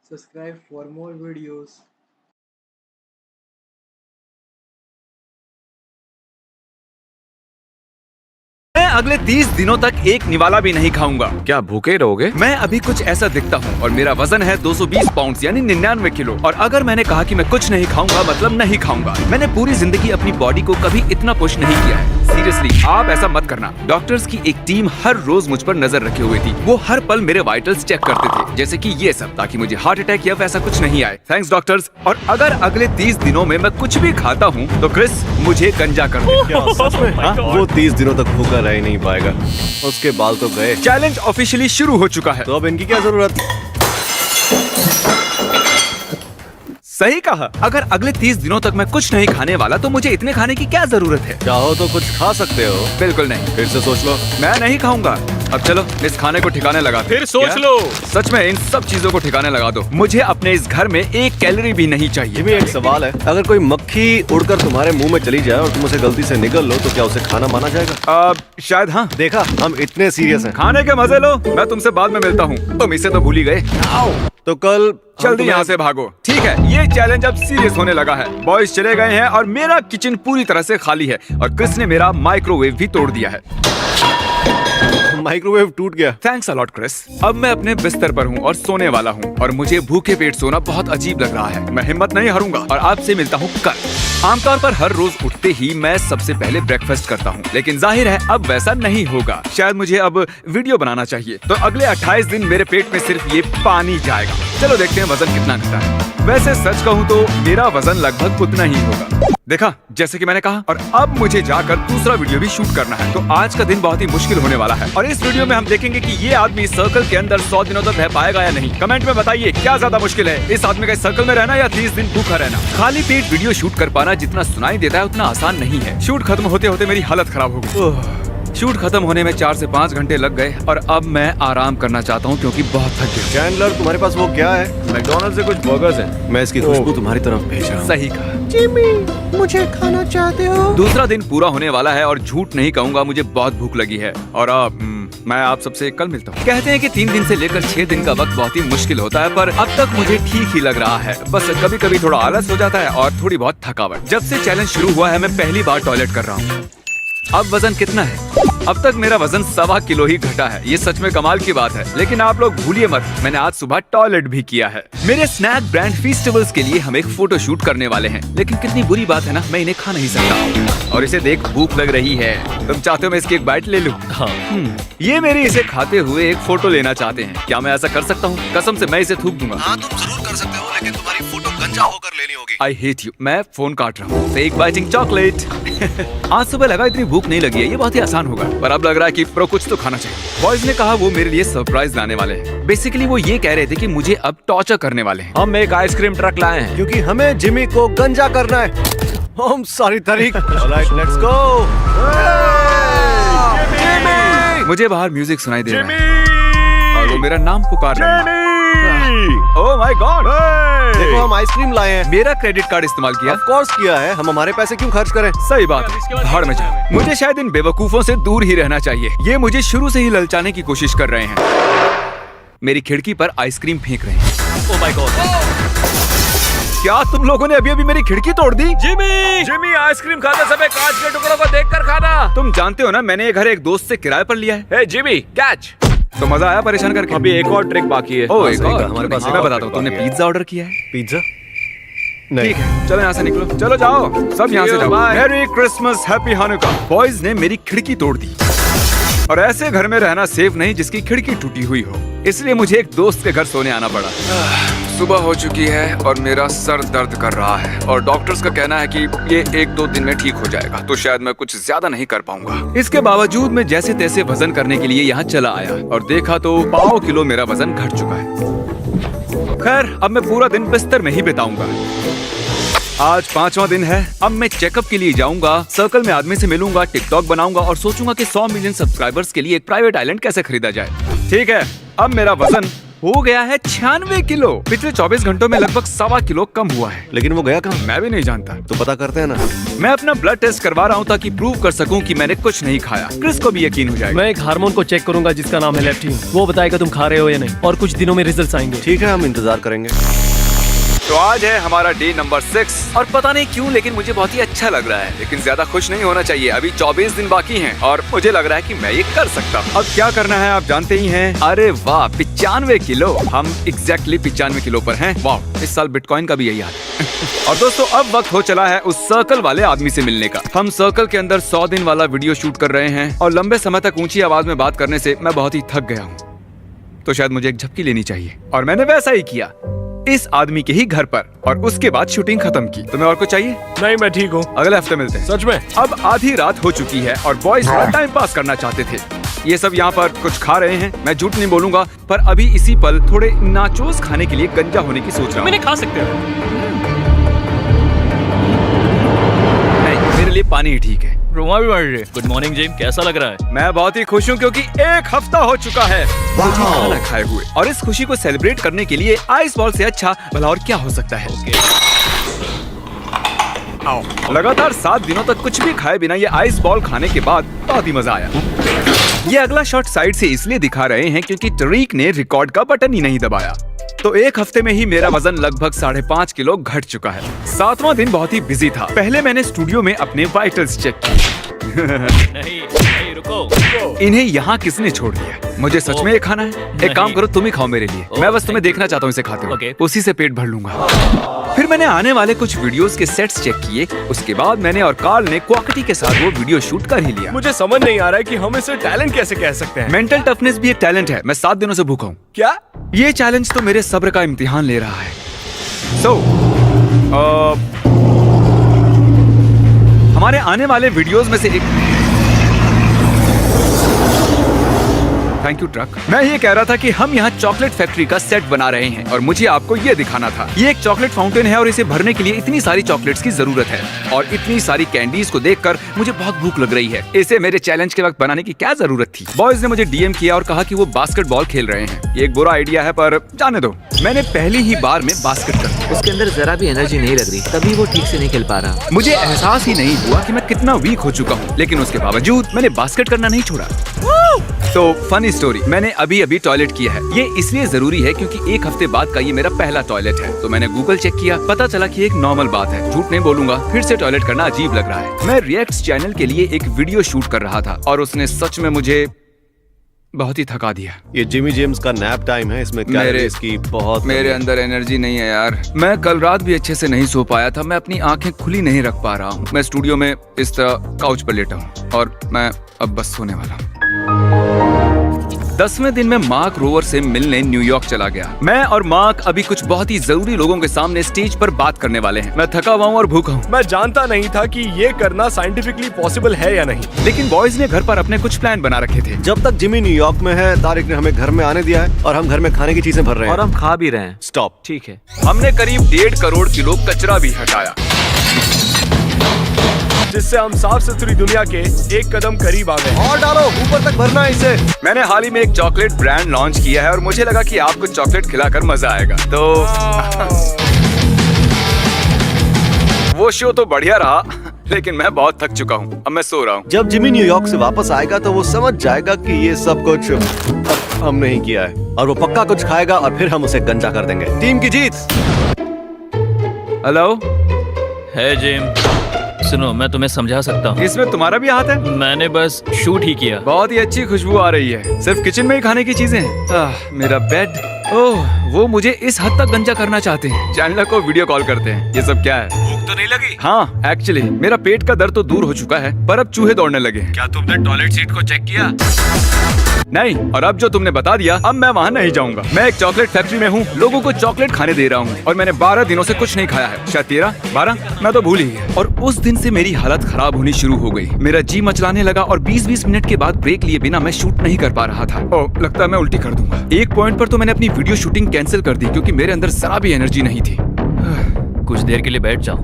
Subscribe for more videos. मैं अगले 30 दिनों तक एक निवाला भी नहीं खाऊंगा। क्या भूखे रहोगे? मैं अभी कुछ ऐसा दिखता हूँ और मेरा वजन है 220 पाउंड यानी 99 किलो। और अगर मैंने कहा कि मैं कुछ नहीं खाऊंगा मतलब नहीं खाऊंगा। मैंने पूरी जिंदगी अपनी बॉडी को कभी इतना पुश नहीं किया है। सीरियसली आप ऐसा मत करना। डॉक्टर्स की एक टीम हर रोज मुझ पर नजर रखे हुए थी। वो हर पल मेरे वाइटल्स चेक करते थे, जैसे कि ये सब, ताकि मुझे हार्ट अटैक या वैसा कुछ नहीं आए। Thanks doctors. और अगर अगले 30 दिनों में मैं कुछ भी खाता हूँ तो क्रिस मुझे गंजा कर दे। क्या सच में? हाँ? वो 30 दिनों तक भूखा रह ही नहीं पाएगा। उसके बाल तो गए। चैलेंज ऑफिशियली शुरू हो चुका है। तो अब इनकी क्या जरूरत? सही कहा। अगर अगले 30 दिनों तक मैं कुछ नहीं खाने वाला तो मुझे इतने खाने की क्या जरूरत है? चाहो तो कुछ खा सकते हो। बिल्कुल नहीं। फिर से सोच लो। मैं नहीं खाऊंगा। अब चलो इस खाने को ठिकाने लगा। फिर सोच क्या? लो। सच में इन सब चीजों को ठिकाने लगा दो। मुझे अपने इस घर में एक कैलोरी भी नहीं चाहिए। ये भी एक सवाल है, अगर कोई मक्खी उड़कर तुम्हारे मुंह में चली जाए और तुम उसे गलती से निगल लो तो क्या उसे खाना माना जाएगा? शायद हाँ। देखा, हम इतने सीरियस हैं। खाने के मजे लो। मैं तुमसे बाद में मिलता हूँ। तुम इसे तो भूल ही गए। तो कल जल्दी यहाँ से भागो। ठीक है, ये चैलेंज अब सीरियस होने लगा है। बॉयज चले गए हैं और मेरा किचन पूरी तरह से खाली है और क्रिस ने मेरा माइक्रोवेव भी तोड़ दिया है। माइक्रोवेव टूट गया। Thanks a lot Chris. अब मैं अपने बिस्तर पर हूँ और सोने वाला हूँ और मुझे भूखे पेट सोना बहुत अजीब लग रहा है। मैं हिम्मत नहीं हारूंगा और आपसे मिलता हूँ कल। आमतौर पर हर रोज उठते ही मैं सबसे पहले ब्रेकफास्ट करता हूँ, लेकिन जाहिर है अब वैसा नहीं होगा। शायद मुझे अब वीडियो बनाना चाहिए। तो अगले 28 दिन मेरे पेट में सिर्फ ये पानी जाएगा। चलो देखते हैं वजन कितना घटा है। वैसे सच कहूँ तो मेरा वजन लगभग उतना ही होगा। देखा, जैसे कि मैंने कहा। और अब मुझे जाकर दूसरा वीडियो भी शूट करना है। तो आज का दिन बहुत ही मुश्किल होने वाला है और इस वीडियो में हम देखेंगे कि ये आदमी सर्कल के अंदर 100 दिनों तक रह पाएगा या नहीं। कमेंट में बताइए क्या ज्यादा मुश्किल है, इस आदमी का इस सर्कल में रहना या 30 दिन भूखा रहना। खाली पेट वीडियो शूट कर पाना जितना सुनाई देता है उतना आसान नहीं है। शूट खत्म होते होते मेरी हालत खराब हो गई। शूट खत्म होने में 4 से 5 घंटे लग गए और अब मैं आराम करना चाहता हूँ क्योंकि बहुत थक गया। चैंडलर, तुम्हारे पास वो क्या है? मैकडॉनल्ड से कुछ बर्गर्स हैं। मैं इसकी खुशबू तुम्हारी तरफ भेज रहा हूँ। सही कहा। जिमी, मुझे खाना चाहते हो? दूसरा दिन पूरा होने वाला है और झूठ नहीं कहूंगा, मुझे बहुत भूख लगी है। और अब मैं आप सबसे कल मिलता हूँ। कहते हैं कि 3 दिन से लेकर 6 दिन का वक्त बहुत ही मुश्किल होता है, पर अब तक मुझे ठीक ही लग रहा है। बस कभी कभी थोड़ा आलस हो जाता है और थोड़ी बहुत थकावट। जब से चैलेंज शुरू हुआ है मैं पहली बार टॉयलेट कर रहा हूँ। अब वजन कितना है? अब तक मेरा वजन 1.25 किलो ही घटा है। ये सच में कमाल की बात है। लेकिन आप लोग भूलिए मत, मैंने आज सुबह टॉयलेट भी किया है। मेरे स्नैक ब्रांड फीस्टिवल्स के लिए हम एक फोटो शूट करने वाले हैं, लेकिन कितनी बुरी बात है ना, मैं इन्हें खा नहीं सकता और इसे देख भूख लग रही है। तुम चाहते हो मैं इसकी एक बाइट ले लूं? हाँ। ये मेरी इसे खाते हुए एक फोटो लेना चाहते हैं। क्या मैं ऐसा कर सकता हूँ? कसम से मैं इसे थूक दूंगा। हाँ, तुम जरूर कर सकते हो, लेकिन तुम्हारी फोटो गंजा होकर लेनी होगी। आई हेट यू। मैं फोन काट रहा हूँ। Fake biting chocolate. आज सुबह लगा इतनी भूख नहीं लगी है, ये बहुत ही आसान होगा, पर अब लग रहा है कि प्रो कुछ तो खाना चाहिए। बॉयज ने कहा वो मेरे लिए सरप्राइज लाने वाले हैं। बेसिकली वो ये कह रहे थे कि मुझे अब टॉर्चर करने वाले हैं। हम एक आइसक्रीम ट्रक लाए हैं क्योंकि हमें जिमी को गंजा करना है। हम सारी तारीख। Alright, let's go. मुझे बाहर म्यूजिक सुनाई दे रहा है और वो मेरा नाम पुकार रहा है। Oh my God! देखो, हम आइसक्रीम लाए हैं। मेरा क्रेडिट कार्ड इस्तेमाल किया। ऑफ कोर्स किया है, हम हमारे पैसे क्यों खर्च करें? सही बात है, भाड़ में जाओ। मुझे शायद इन बेवकूफों से दूर ही रहना चाहिए। ये मुझे शुरू से ही ललचाने की कोशिश कर रहे हैं। मेरी खिड़की पर आइसक्रीम फेंक रहे हैं। Oh my God! क्या तुम लोगों ने अभी अभी मेरी खिड़की तोड़ दी? जिमी आइसक्रीम खाते समय कांच के टुकड़ों को देखकर खाना। तुम जानते हो ना, मैंने ये घर एक दोस्त से किराए पर लिया है। हे जिमी, कैच। तो मजा आया परेशान करके? अभी एक और ट्रिक बाकी है। ओह, एक सही और? कहा, हमारे पास मैं एक और बताता हूँ। तुमने बाकी है। पिज्जा ऑर्डर किया है? पिज्जा? नहीं। ठीक है, चलो यहाँ से निकलो। चलो जाओ, सब यहाँ से जाओ। Bye. Merry Christmas, happy हानुका। Boys ने मेरी खिड़की तोड़ दी और ऐसे घर में रहना सेफ नहीं जिसकी खिड़की टूटी हुई हो, इसलिए मुझे एक दोस्त के घर सोने आना पड़ा। सुबह हो चुकी है और मेरा सर दर्द कर रहा है और डॉक्टर्स का कहना है कि ये 1-2 दिन में ठीक हो जाएगा, तो शायद मैं कुछ ज्यादा नहीं कर पाऊंगा। इसके बावजूद मैं जैसे तैसे वजन करने के लिए यहाँ चला आया और देखा तो 1.5 किलो मेरा वजन घट चुका है। खैर, अब मैं पूरा दिन बिस्तर में ही बिताऊंगा। आज 5वां दिन है। अब मैं चेकअप के लिए जाऊंगा, सर्कल में आदमी से मिलूंगा, टिकटॉक बनाऊंगा और सोचूंगा कि 100 मिलियन सब्सक्राइबर्स के लिए एक प्राइवेट आइलैंड कैसे खरीदा जाए। ठीक है, अब मेरा वजन हो गया है 96 किलो। पिछले 24 घंटों में लगभग 1.25 किलो कम हुआ है। लेकिन वो गया कहाँ? मैं भी नहीं जानता। तो पता करते हैं ना। मैं अपना ब्लड टेस्ट करवा रहा हूँ ताकि प्रूव कर सकूं कि मैंने कुछ नहीं खाया। क्रिस को भी यकीन हो जाएगा। मैं एक हार्मोन को चेक करूंगा जिसका नाम है लेप्टिन। वो बताएगा तुम खा रहे हो या नहीं, और कुछ दिनों में रिजल्ट आएंगे। ठीक है, हम इंतजार करेंगे। तो आज है हमारा डे नंबर 6 और पता नहीं क्यों लेकिन मुझे बहुत ही अच्छा लग रहा है, लेकिन ज्यादा खुश नहीं होना चाहिए। अभी 24 दिन बाकी हैं और मुझे लग रहा है कि मैं ये कर सकता हूँ। अब क्या करना है आप जानते ही हैं। अरे वाह, 95 किलो। हम एग्जैक्टली 95 किलो पर हैं। वाह, इस साल बिटकॉइन का भी यही हाल है। और दोस्तों अब वक्त हो चला है उस सर्कल वाले आदमी से मिलने का। हम सर्कल के अंदर 100 दिन वाला वीडियो शूट कर रहे हैं और लंबे समय तक ऊंची आवाज में बात करने से मैं बहुत ही थक गया हूँ। तो शायद मुझे एक झपकी लेनी चाहिए और मैंने वैसा ही किया इस आदमी के ही घर पर, और उसके बाद शूटिंग खत्म की। तुम्हें और कुछ चाहिए? नहीं, मैं ठीक हूँ। अगले हफ्ते मिलते हैं। सच में? अब आधी रात हो चुकी है और बॉयज थोड़ा टाइम पास करना चाहते थे। ये सब यहाँ पर कुछ खा रहे हैं। मैं झूठ नहीं बोलूंगा, पर अभी इसी पल थोड़े नाचोस खाने के लिए गंजा होने की सोच रहा हूँ। मैंने खा सकते हो। नहीं, मेरे लिए पानी ही ठीक है। रोमा भी बढ़ रही। गुड मॉर्निंग जिम, कैसा लग रहा है? मैं बहुत ही खुश हूँ क्योंकि 1 हफ्ता हो चुका है मुझे खाना खाए हुए, और इस खुशी को सेलिब्रेट करने के लिए आइस बॉल से अच्छा भला और क्या हो सकता है। लगातार 7 दिनों तक कुछ भी खाए बिना ये आइस बॉल खाने के बाद बहुत ही मजा आया। ये अगला शॉट साइड से इसलिए दिखा रहे हैं क्योंकि तरीक ने रिकॉर्ड का बटन ही नहीं दबाया। तो 1 हफ्ते में ही मेरा वजन लगभग 5.5 किलो घट चुका है। 7वां दिन बहुत ही बिजी था। पहले मैंने स्टूडियो में अपने वाइटल्स चेक किए। नहीं, रुको। इन्हें यहाँ किसने छोड़ दिया? मुझे सच में ये खाना है? एक काम करो, तुम ही खाओ मेरे लिए। मैं बस तुम्हें देखना चाहता हूँ इसे खाते हुए। उसी से पेट भर लूंगा। फिर मैंने आने वाले कुछ वीडियोस के सेट्स चेक किए। उसके बाद मैंने और कार्ल ने क्वालिटी के साथ वो वीडियो शूट कर ही लिया। मुझे समझ नहीं आ रहा है कि हम इसे टैलेंट कैसे कह सकते हैं। मेंटल टफनेस भी एक टैलेंट है। मैं 7 दिनों से भूखा हूँ। क्या? ये चैलेंज तो मेरे सब्र का इम्तिहान ले रहा है। हमारे आने वाले वीडियोस में से एक। Thank you truck. मैं ये कह रहा था कि हम यहाँ चॉकलेट फैक्ट्री का सेट बना रहे हैं और मुझे आपको ये दिखाना था। ये एक चॉकलेट फाउंटेन है और इसे भरने के लिए इतनी सारी चॉकलेट्स की जरूरत है और इतनी सारी कैंडीज को देखकर मुझे बहुत भूख लग रही है। इसे मेरे चैलेंज के वक्त बनाने की क्या जरूरत थी? बॉयज ने मुझे डीएम किया और कहा कि वो बास्केटबॉल खेल रहे हैं। ये एक बुरा आइडिया है पर जाने दो। मैंने पहली ही बार में बास्केट कर दिया। उसके अंदर जरा भी एनर्जी नहीं लग रही, तभी वो ठीक से नहीं खेल पा रहा। मुझे एहसास ही नहीं हुआ कि मैं कितना वीक हो चुका हूँ, लेकिन उसके बावजूद मैंने बास्केट करना नहीं छोड़ा। तो फनी स्टोरी, मैंने अभी टॉयलेट किया है। ये इसलिए जरूरी है क्योंकि 1 हफ्ते बाद का ये मेरा पहला टॉयलेट है। तो मैंने गूगल चेक किया, पता चला कि एक नॉर्मल बात है। झूठ नहीं बोलूंगा, फिर से टॉयलेट करना अजीब लग रहा है। मैं रिएक्ट्स चैनल के लिए एक वीडियो शूट कर रहा था और उसने सच में मुझे बहुत ही थका दिया। ये जिमी जेम्स का नैप टाइम है, इसमें कैलोरीज की बहुत। मेरे अंदर एनर्जी नहीं है यार। मैं कल रात भी अच्छे से नहीं सो पाया था। मैं अपनी आंखें खुली नहीं रख पा रहा हूँ। मैं स्टूडियो में इस तरह काउच पर लेटा हूँ और मैं अब बस सोने वाला हूँ। 10वें दिन में मार्क रोवर से मिलने न्यूयॉर्क चला गया। मैं और मार्क अभी कुछ बहुत ही जरूरी लोगों के सामने स्टेज पर बात करने वाले हैं। मैं थका हुआ हूँ और भूखा हूँ। मैं जानता नहीं था कि ये करना साइंटिफिकली पॉसिबल है या नहीं, लेकिन बॉयज ने घर पर अपने कुछ प्लान बना रखे थे। जब तक जिमी न्यूयॉर्क में है, तारिक ने हमें घर में आने दिया है और हम घर में खाने की चीजें भर रहे हैं और हम खा भी रहे हैं। स्टॉप। ठीक है। हमने करीब 1.5 करोड़ किलो कचरा भी हटाया, जिससे हम साफ सुथरी दुनिया के एक कदम करीब आ गए। और डालो, ऊपर तक भरना है इसे। मैंने हाल ही में एक चॉकलेट ब्रांड लॉन्च किया है और मुझे लगा कि आपको चॉकलेट खिलाकर मजा आएगा। तो वो शो तो बढ़िया रहा, लेकिन मैं बहुत थक चुका हूँ। अब मैं सो रहा हूँ। जब जिमी न्यूयॉर्क से वापस आएगा तो वो समझ जाएगा कि ये सब कुछ हम नहीं किया है और वो पक्का कुछ खाएगा और फिर हम उसे गंजा कर देंगे। टीम की जीत। हेलो, है जिम, सुनो मैं तुम्हें समझा सकता हूँ। इसमें तुम्हारा भी हाथ है? मैंने बस शूट ही किया। बहुत ही अच्छी खुशबू आ रही है। सिर्फ किचन में ही खाने की चीजें हैं। मेरा बेड। ओह, वो मुझे इस हद तक गंजा करना चाहते हैं। चैनल को वीडियो कॉल करते हैं। ये सब क्या है? भूख तो नहीं लगी? हाँ, एक्चुअली मेरा पेट का दर्द तो दूर हो चुका है, पर अब चूहे दौड़ने लगे हैं। क्या तुमने टॉयलेट सीट को चेक किया? नहीं, और अब जो तुमने बता दिया, अब मैं वहाँ नहीं जाऊंगा। मैं एक चॉकलेट फैक्ट्री में हूँ, लोगों को चॉकलेट खाने दे रहा हूँ और मैंने 12 दिनों से कुछ नहीं खाया है। शायद 13, 12, मैं तो भूल ही गया। और उस दिन से मेरी हालत खराब होनी शुरू हो गई। मेरा जी मचलाने लगा और 20-20 मिनट के बाद ब्रेक लिए बिना मैं शूट नहीं कर पा रहा था। ओह, लगता है मैं उल्टी कर दूंगा। एक पॉइंट पर तो मैंने अपनी वीडियो शूटिंग कैंसिल कर दी क्योंकि मेरे अंदर जरा भी एनर्जी नहीं थी। कुछ देर के लिए बैठ जाओ।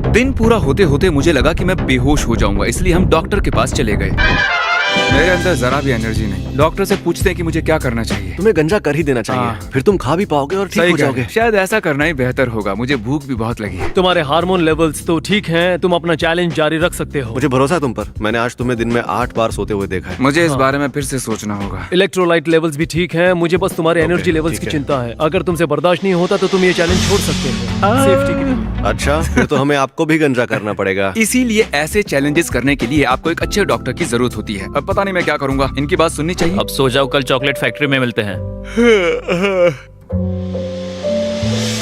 दिन पूरा होते होते मुझे लगा कि मैं बेहोश हो जाऊंगा, इसलिए हम डॉक्टर के पास चले गए। मेरे अंदर जरा भी एनर्जी नहीं। डॉक्टर से पूछते हैं कि मुझे क्या करना चाहिए। तुम्हें गंजा कर ही देना चाहिए, हाँ। फिर तुम खा भी पाओगे और ठीक सही हो कह रहे जाओगे। हैं। शायद ऐसा करना ही बेहतर होगा। मुझे भूख भी बहुत लगी है। तुम्हारे हार्मोन लेवल्स तो ठीक हैं, तुम अपना चैलेंज जारी रख सकते हो। मुझे भरोसा है तुम पर। मैंने आज तुम्हें दिन में 8 बार सोते हुए देखा है। मुझे इस बारे में फिर से सोचना होगा। इलेक्ट्रोलाइट लेवल्स भी ठीक हैं, मुझे बस तुम्हारे ओके, एनर्जी लेवल्स ठीक की है। चिंता है। अगर तुमसे बर्दाश्त नहीं होता तो तुम ये चैलेंज छोड़ सकते हो सेफ्टी के लिए। अच्छा, फिर तो हमें आपको भी गंजा करना पड़ेगा। इसीलिए ऐसे चैलेंजेस करने के लिए आपको एक अच्छे डॉक्टर की जरूरत होती है। अब पता नहीं मैं क्या करूंगा। इनकी बात सुननी चाहिए। अब सो जाओ, कल चॉकलेट फैक्ट्री में मिलते हैं।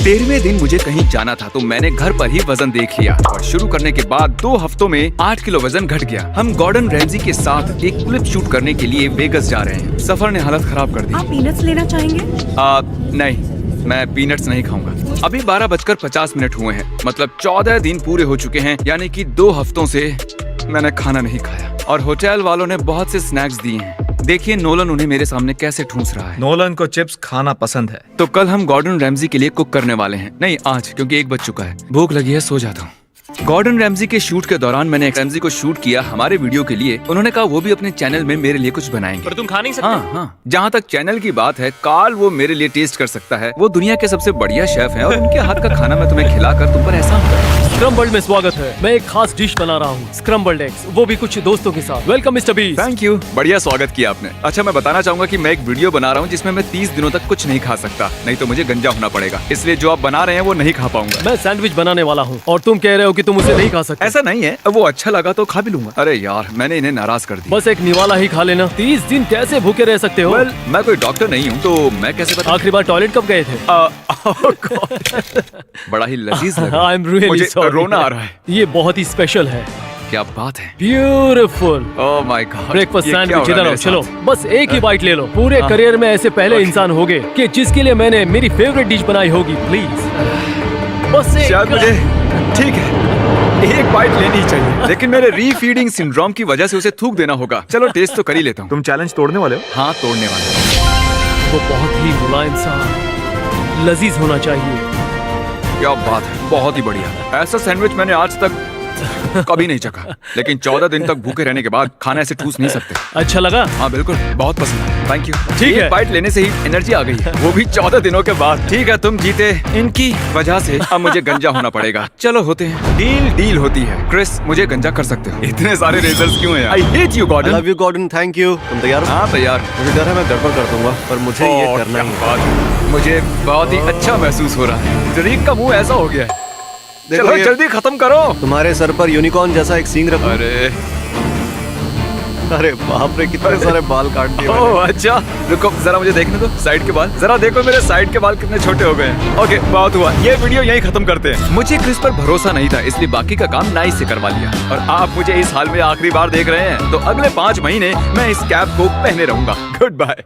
13वें दिन मुझे कहीं जाना था तो मैंने घर पर ही वजन देख लिया और शुरू करने के बाद 2 हफ्तों में 8 किलो वजन घट गया। हम गॉर्डन रैमजी के साथ एक क्लिप शूट करने के लिए वेगस जा रहे हैं। सफर ने हालत खराब कर दी। आप पीनट्स लेना चाहेंगे? नहीं, मैं पीनट्स नहीं खाऊंगा। अभी 12:50 हुए हैं। मतलब 14 दिन पूरे हो चुके हैं, यानी कि 2 हफ्तों से मैंने खाना नहीं खाया और होटल वालों ने बहुत से स्नैक्स दिए हैं। देखिए नोलन उन्हें मेरे सामने कैसे ठूंस रहा है। नोलन को चिप्स खाना पसंद है। तो कल हम गॉर्डन रैमजी के लिए कुक करने वाले हैं। नहीं, आज, क्योंकि 1 बज चुका है। भूख लगी है, सो जाता हूँ। गॉर्डन रैमजी के शूट के दौरान मैंने रैमजी को शूट किया हमारे वीडियो के लिए। उन्होंने कहा वो भी अपने चैनल में मेरे लिए कुछ बनाएंगे। पर तुम खा नहीं सकते। हाँ। जहाँ तक चैनल की बात है, कार्ल वो मेरे लिए टेस्ट कर सकता है। वो दुनिया के सबसे बढ़िया शेफ हैं और उनके हाथ का खाना मैं तुम्हें खिलाकर तुम पर एहसान करूंगा। स्क्रम्बल्ड में स्वागत है। मैं एक खास डिश बना रहा हूँ, स्क्रम्बल्ड एग्स, वो भी कुछ दोस्तों के साथ। Welcome mister beast. Thank you, बढ़िया स्वागत किया आपने। अच्छा, मैं बताना चाहूंगा कि मैं एक वीडियो बना रहा हूँ जिसमें मैं 30 दिनों तक कुछ नहीं खा सकता, नहीं तो मुझे गंजा होना पड़ेगा। इसलिए जो आप बना रहे हैं वो नहीं खा पाऊंगा। मैं सैंडविच बनाने वाला हूँ और तुम कह रहे हो कि तुम उसे नहीं खा सकते। ऐसा नहीं है, वो अच्छा लगा तो खा भी लूंगा। अरे यार, मैंने इन्हें नाराज कर दिया। बस एक निवाला ही खा लेना। 30 दिन कैसे भूखे रह सकते हो? Well, मैं कोई डॉक्टर नहीं हूँ तो मैं कैसे बता। आखिरी बार टॉयलेट कब गए थे? बड़ा ही लजीज लग रहा है। आई एम रियली मुझे सॉरी। रोना आ रहा है। ये बहुत ही स्पेशल है। क्या बात है। Beautiful. Oh my God. Breakfast sandwich इधर आओ, चलो बस एक ही बाइट ले लो। पूरे करियर में ऐसे पहले इंसान होगे कि जिसके लिए मैंने मेरी फेवरेट डिश बनाई होगी। प्लीज बस एक। शायद मुझे, ठीक है, एक बाइट लेनी ही चाहिए, लेकिन मेरे रीफीडिंग सिंड्रोम की वजह से उसे थूक देना होगा। चलो टेस्ट तो कर ही लेता हूँ। तुम चैलेंज तोड़ने वाले हो? हाँ, तोड़ने वाला। वो बहुत ही मुलायम सा लजीज होना चाहिए। क्या बात है, बहुत ही बढ़िया। ऐसा सैंडविच मैंने आज तक कभी नहीं चखा, लेकिन 14 दिन तक भूखे रहने के बाद खाना ऐसे ठूस नहीं सकते। अच्छा लगा? हाँ बिल्कुल, बहुत पसंद है। Thank you. ठीक है। एक बाइट लेने से ही एनर्जी आ गई है, वो भी 14 दिनों के बाद। ठीक है, तुम जीते। इनकी वजह से अब मुझे गंजा होना पड़ेगा। चलो होते हैं, डील होती है। क्रिस, मुझे गंजा कर सकते हो। इतने सारे रेजर्स क्यों हैं? I hate you I Gordon. love you, Gordon. Thank you. तुम तैयार हो? हाँ तैयार। मुझे डर है मैं गड़बड़ कर दूंगा, पर मुझे ये ओह, करना क्या ही है। बात। मुझे बहुत ही अच्छा महसूस हो रहा है। जरीक का मुंह ऐसा हो गया है। देखो चलो ये जल्दी खत्म करो। तुम्हारे सर पर यूनिकॉर्न जैसा एक सींग रखो। अरे बाप रे, कितने सारे बाल काट दिए मैंने। ओह अच्छा, रुको जरा मुझे देखने दो साइड के बाल। जरा देखो मेरे साइड के बाल कितने छोटे हो गए हैं। ओके, बहुत हुआ, ये वीडियो यहीं खत्म करते हैं। मुझे क्रिस पर भरोसा नहीं था, इसलिए बाकी का काम नाइस से करवा लिया। और आप मुझे इस हाल में आखिरी बार देख रहे हैं, तो अगले 5 महीने मैं इस कैप को पहने रहूंगा। Good bye.